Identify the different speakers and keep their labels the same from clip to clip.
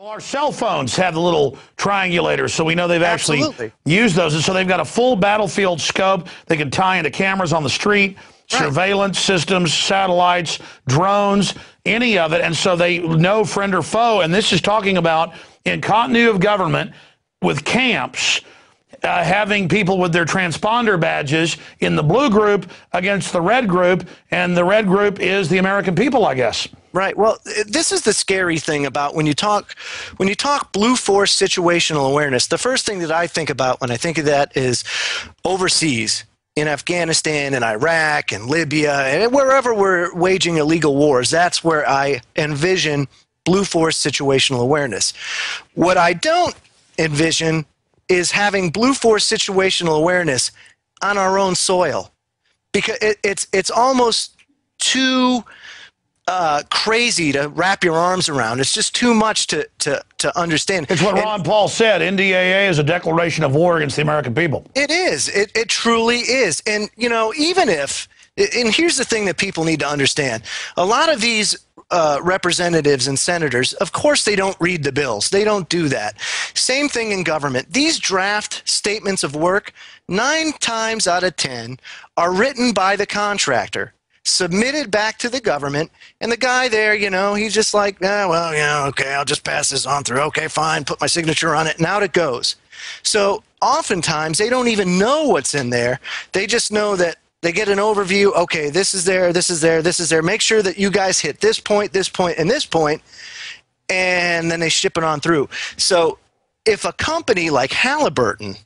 Speaker 1: Well, our cell phones have the little triangulators, so we know they've actually used those. And so they've got a full battlefield scope. They can tie into cameras on the street, surveillance systems, satellites, drones, any of it. And so they know friend or foe. And this is talking about in continuity of government with camps, having people with their transponder badges in the blue group against the red group. And the red group is the American people, I guess.
Speaker 2: Right. Well, this is the scary thing about when you talk blue force situational awareness. The first thing that I think about when I think of that is overseas in Afghanistan and Iraq and Libya and wherever we're waging illegal wars. That's where I envision blue force situational awareness. What I don't envision is having blue force situational awareness on our own soil, because it's almost too crazy to wrap your arms around. It's just too much to understand.
Speaker 1: It's what Ron Paul said. NDAA is a declaration of war against the American people.
Speaker 2: It is. It truly is. And, you know, even if, and here's the thing that people need to understand. A lot of these representatives and senators, of course, they don't read the bills. They don't do that. Same thing in government. These draft statements of work, 9 times out of 10, are written by the contractor, submitted back to the government, and the guy there, you know, he's just like, well, yeah, okay, I'll just pass this on through. Okay, fine, put my signature on it, and out it goes. So oftentimes, they don't even know what's in there. They just know that they get an overview. Okay, this is there, this is there, this is there. Make sure that you guys hit this point, and this point, and then they ship it on through. So if a company like Halliburton,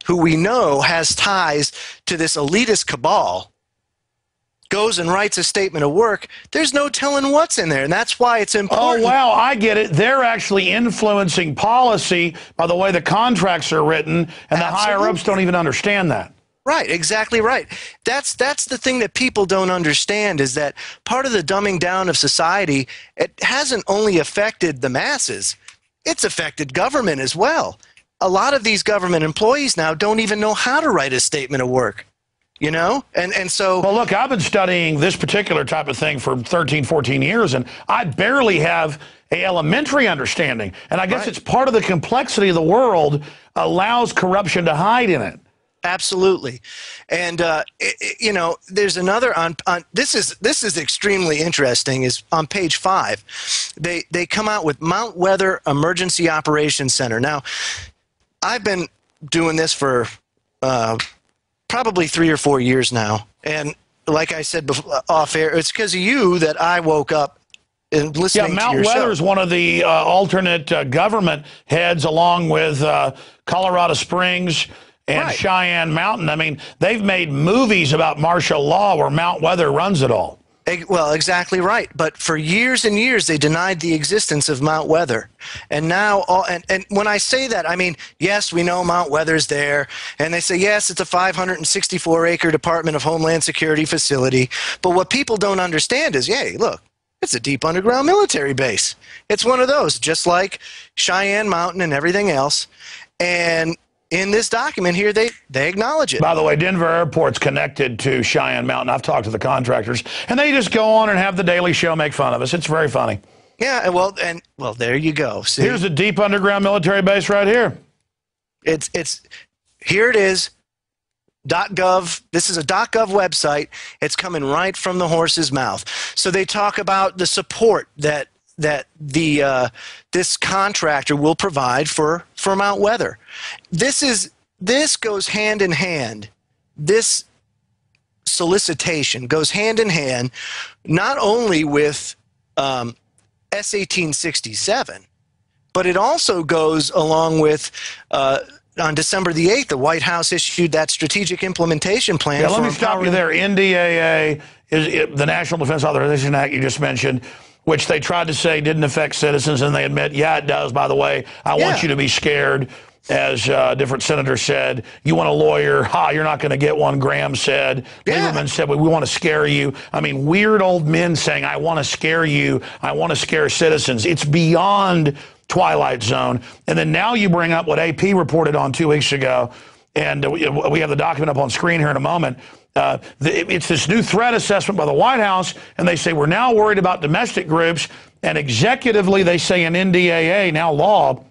Speaker 2: who we know has ties to this elitist cabal, goes and writes a statement of work, there's no telling what's in there, and that's why it's important.
Speaker 1: Oh, wow, I get it. They're actually influencing policy by the way the contracts are written, and the higher-ups don't even understand that.
Speaker 2: Right, exactly right. That's the thing that people don't understand, is that part of the dumbing down of society, it hasn't only affected the masses, it's affected government as well. A lot of these government employees now don't even know how to write a statement of work. You know, and so...
Speaker 1: Well, look, I've been studying this particular type of thing for 13, 14 years, and I barely have an elementary understanding. And I guess it's part of the complexity of the world allows corruption to hide in it.
Speaker 2: Absolutely. And, you know, there's another... this is extremely interesting, is on page 5. They come out with Mount Weather Emergency Operations Center. Now, I've been doing this for... probably 3 or 4 years now, and like I said off air, it's because of you that I woke up and listening to your show.
Speaker 1: Mount Weather is one of the alternate government heads, along with Colorado Springs and Cheyenne Mountain. I mean, they've made movies about martial law where Mount Weather runs it all.
Speaker 2: Well, exactly right. But for years and years, they denied the existence of Mount Weather. And now, and when I say that, I mean, yes, we know Mount Weather's there. And they say, yes, it's a 564-acre Department of Homeland Security facility. But what people don't understand is, yeah, look, it's a deep underground military base. It's one of those, just like Cheyenne Mountain and everything else. And in this document here, they acknowledge it.
Speaker 1: By the way, Denver Airport's connected to Cheyenne Mountain. I've talked to the contractors, and they just go on and have the Daily Show make fun of us. It's very funny.
Speaker 2: Yeah, well, there you go. See?
Speaker 1: Here's a deep underground military base right here.
Speaker 2: Here it is. .gov. This is a .gov website. It's coming right from the horse's mouth. So they talk about the support that this contractor will provide for Mount Weather. This goes hand in hand. This solicitation goes hand in hand not only with S-1867, but it also goes along with on December the 8th, the White House issued that strategic implementation plan.
Speaker 1: Yeah, let me stop you there. NDAA is the National Defense Authorization Act you just mentioned, which they tried to say didn't affect citizens, and they admit, yeah, it does, by the way. I want you to be scared, as different senators said. You want a lawyer? Ha, you're not going to get one, Graham said. Lieberman said, we want to scare you. I mean, weird old men saying, I want to scare you. I want to scare citizens. It's beyond Twilight Zone. And then now you bring up what AP reported on 2 weeks ago, and we have the document up on screen here in a moment. It's this new threat assessment by the White House, and they say we're now worried about domestic groups And executively, they say in NDAA, now law,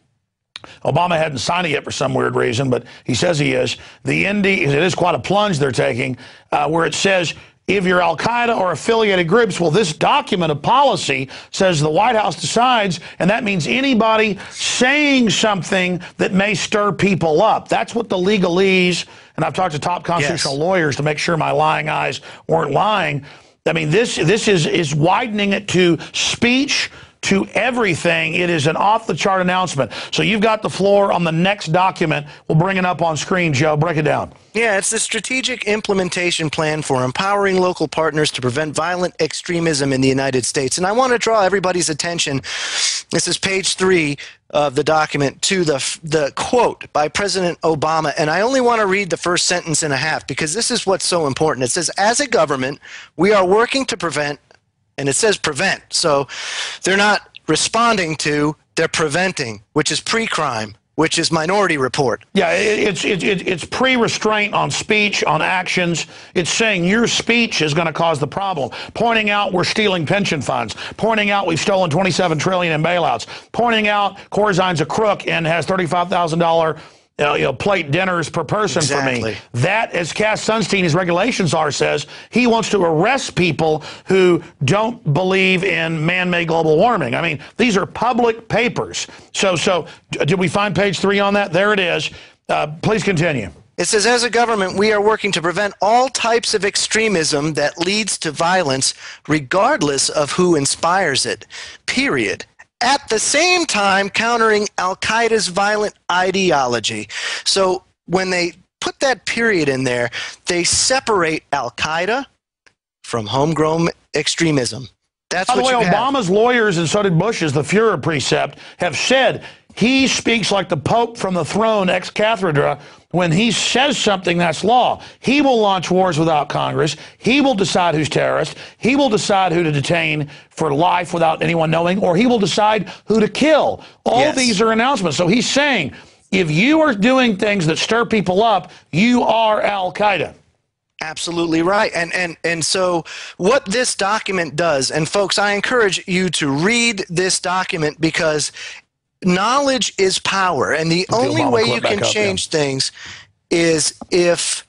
Speaker 1: Obama hadn't signed it yet for some weird reason, but he says he is. It is quite a plunge they're taking, where it says, if you're al-Qaeda or affiliated groups, well, this document of policy says the White House decides, and that means anybody saying something that may stir people up. That's what the legalese, and I've talked to top constitutional lawyers to make sure my lying eyes weren't lying. I mean, this is widening it to speech, to everything. It is an off-the-chart announcement. So you've got the floor on the next document. We'll bring it up on screen, Joe. Break it down.
Speaker 2: Yeah, it's the strategic implementation plan for empowering local partners to prevent violent extremism in the United States. And I want to draw everybody's attention, this is page 3 of the document, to the quote by President Obama. And I only want to read the first sentence and a half because this is what's so important. It says, as a government, we are working to prevent, and it says prevent. So they're not responding to, they're preventing, which is pre-crime, which is Minority Report.
Speaker 1: Yeah, it's pre-restraint on speech, on actions. It's saying your speech is going to cause the problem. Pointing out we're stealing pension funds. Pointing out we've stolen $27 trillion in bailouts. Pointing out Corzine's a crook and has $35,000 plate dinners per person for me. That, as Cass Sunstein, his regulations are, says he wants to arrest people who don't believe in man-made global warming. I mean, these are public papers. So did we find page 3 on that? There it is. Please continue.
Speaker 2: It says, as a government, we are working to prevent all types of extremism that leads to violence, regardless of who inspires it, period. At the same time, countering al-Qaeda's violent ideology. So when they put that period in there, they separate al-Qaeda from homegrown extremism. That's
Speaker 1: By the way,
Speaker 2: what you have.
Speaker 1: Obama's lawyers, and so did Bush's, the Fuhrer precept, have said he speaks like the Pope from the throne ex cathedra. When he says something, that's law. He will launch wars without Congress. He will decide who's terrorist. He will decide who to detain for life without anyone knowing, or he will decide who to kill. All these are announcements. So he's saying, if you are doing things that stir people up, you are al-Qaeda.
Speaker 2: Absolutely right. And so what this document does, and folks, I encourage you to read this document because knowledge is power, and the only way you can change things is if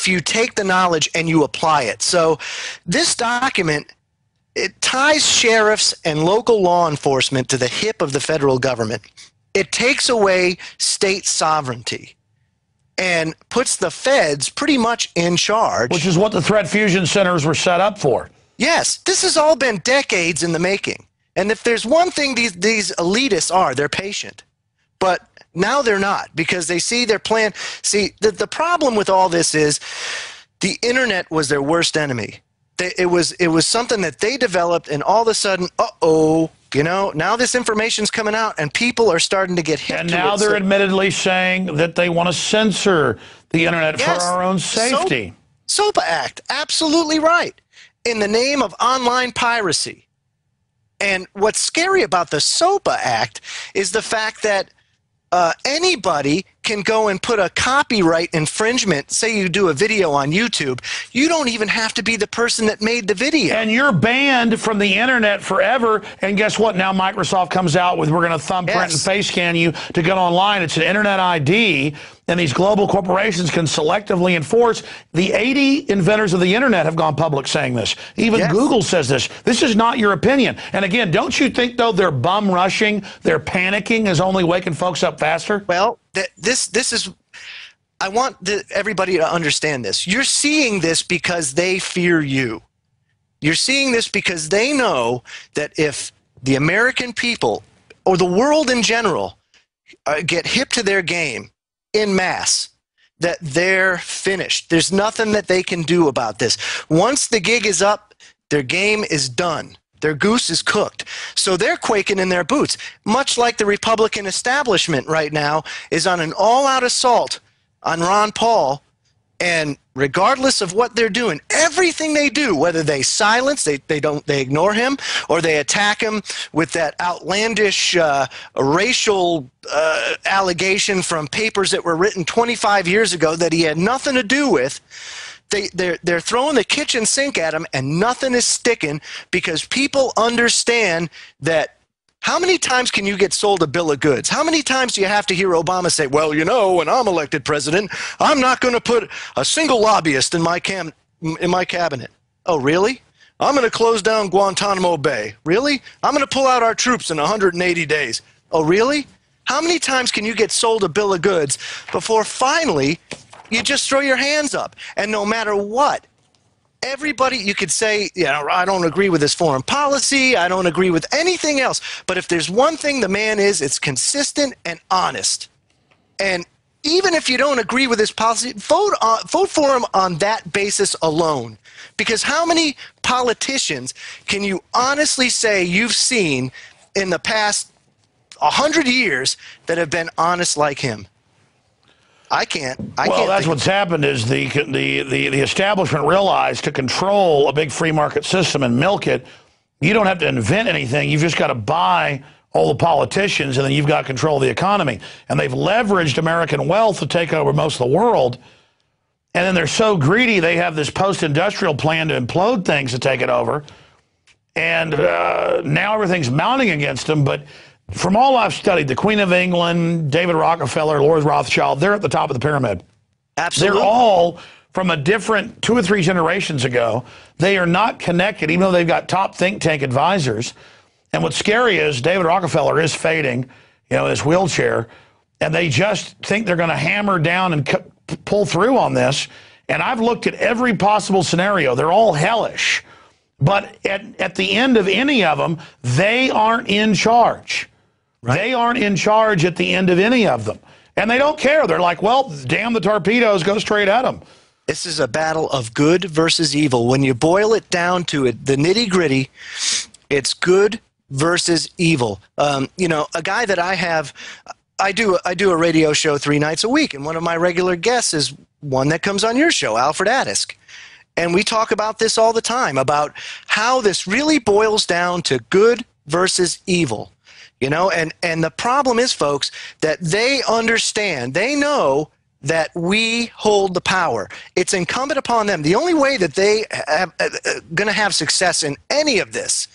Speaker 2: you take the knowledge and you apply it. So this document, it ties sheriffs and local law enforcement to the hip of the federal government. It takes away state sovereignty and puts the feds pretty much in charge.
Speaker 1: Which is what the threat fusion centers were set up for.
Speaker 2: Yes, this has all been decades in the making. And if there's one thing these elitists are, they're patient. But now they're not, because they see their plan. See, the problem with all this is the internet was their worst enemy. It was something that they developed, and all of a sudden, now this information's coming out, and people are starting to get hit.
Speaker 1: And now they're admittedly saying that they want to censor the internet for our own safety.
Speaker 2: SOPA Act, absolutely right, in the name of online piracy. And what's scary about the SOPA Act is the fact that anybody can go and put a copyright infringement. Say you do a video on YouTube, you don't even have to be the person that made the video.
Speaker 1: And you're banned from the internet forever. And guess what? Now Microsoft comes out with, we're going to thumbprint and face scan you to get online. It's an internet ID. And these global corporations can selectively enforce. The 80 inventors of the internet have gone public saying this. Even Google says this. This is not your opinion. And again, don't you think, though, they're bum rushing, they're panicking is only waking folks up faster?
Speaker 2: Well, this is, I want everybody to understand this. You're seeing this because they fear you. You're seeing this because they know that if the American people or the world in general get hip to their game in mass, that they're finished. There's nothing that they can do about this. Once the gig is up, their game is done. Their goose is cooked. So they're quaking in their boots, much like the Republican establishment right now is on an all-out assault on Ron Paul. And regardless of what they're doing, everything they do, whether they silence, they ignore him, or they attack him with that outlandish racial allegation from papers that were written 25 years ago that he had nothing to do with, They're throwing the kitchen sink at them, and nothing is sticking because people understand that. How many times can you get sold a bill of goods? How many times do you have to hear Obama say, well, you know, when I'm elected president, I'm not going to put a single lobbyist in my cabinet. Oh, really? I'm going to close down Guantanamo Bay. Really? I'm going to pull out our troops in 180 days. Oh, really? How many times can you get sold a bill of goods before finally you just throw your hands up? And no matter what, everybody, you could say, you know, I don't agree with his foreign policy, I don't agree with anything else, but if there's one thing the man is, it's consistent and honest. And even if you don't agree with his policy, vote for him on that basis alone. Because how many politicians can you honestly say you've seen in the past 100 years that have been honest like him? I can't.
Speaker 1: Well, that's what's happened is the establishment realized to control a big free market system and milk it, you don't have to invent anything. You've just got to buy all the politicians, and then you've got control of the economy. And they've leveraged American wealth to take over most of the world. And then they're so greedy, they have this post-industrial plan to implode things to take it over. And now everything's mounting against them. But from all I've studied, the Queen of England, David Rockefeller, Lord Rothschild, they're at the top of the pyramid.
Speaker 2: Absolutely.
Speaker 1: They're all from a different 2 or 3 generations ago. They are not connected, even though they've got top think tank advisors. And what's scary is David Rockefeller is fading, you know, in his wheelchair, and they just think they're going to hammer down and pull through on this. And I've looked at every possible scenario. They're all hellish. But at the end of any of them, they aren't in charge. Right. They aren't in charge at the end of any of them. And they don't care. They're like, well, damn the torpedoes, go straight at them.
Speaker 2: This is a battle of good versus evil. When you boil it down to it, the nitty-gritty, it's good versus evil. You know, a guy that I do a radio show 3 nights a week, and one of my regular guests is one that comes on your show, Alfred Adisk. And we talk about this all the time, about how this really boils down to good versus evil. You know, and the problem is, folks, that they understand, they know that we hold the power. It's incumbent upon them. The only way that they are going to have success in any of this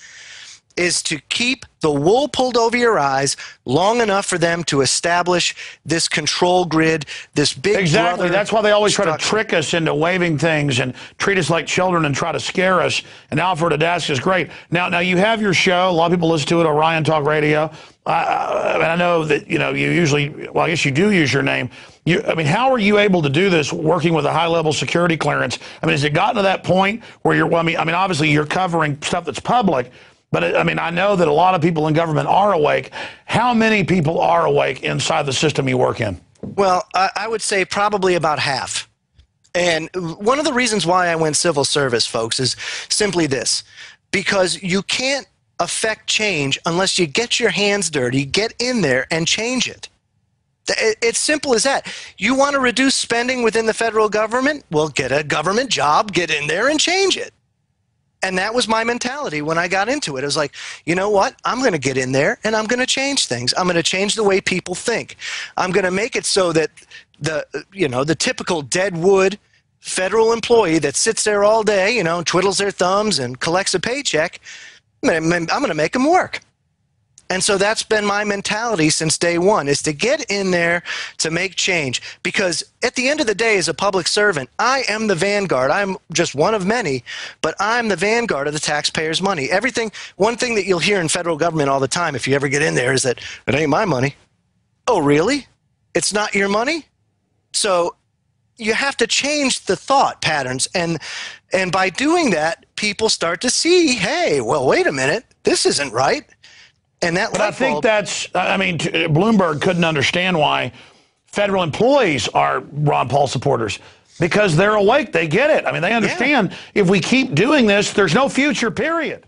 Speaker 2: is to keep the wool pulled over your eyes long enough for them to establish this control grid, this big
Speaker 1: Exactly. That's why they always try to trick us into waiving things and treat us like children and try to scare us. And Alfred Adisk is great. Now you have your show. A lot of people listen to it on Ryan Talk Radio. I know that, you know, you usually, well, I guess you do use your name. I mean, how are you able to do this working with a high-level security clearance? I mean, has it gotten to that point where you're, well, I mean, obviously you're covering stuff that's public, but I mean, I know that a lot of people in government are awake. How many people are awake inside the system you work in?
Speaker 2: Well, I would say probably about half. And one of the reasons why I went civil service, folks, is simply this. Because you can't affect change unless you get your hands dirty, get in there, and change it. It's simple as that. You want to reduce spending within the federal government? Well, get a government job, get in there, and change it. And that was my mentality when I got into it. I was like, you know what? I'm going to get in there and I'm going to change things. I'm going to change the way people think. I'm going to make it so that the typical deadwood federal employee that sits there all day, you know, twiddles their thumbs and collects a paycheck, I'm going to make them work. And so that's been my mentality since day one, is to get in there to make change. Because at the end of the day, as a public servant, I am the vanguard. I'm just one of many, but I'm the vanguard of the taxpayers' money. One thing that you'll hear in federal government all the time, if you ever get in there, is that it ain't my money. Oh, really? It's not your money? So you have to change the thought patterns. And by doing that, people start to see, hey, well, wait a minute, this isn't right. And that,
Speaker 1: but I think that's, I mean, Bloomberg couldn't understand why federal employees are Ron Paul supporters, because they're awake. They get it. I mean, they understand if we keep doing this, there's no future, period.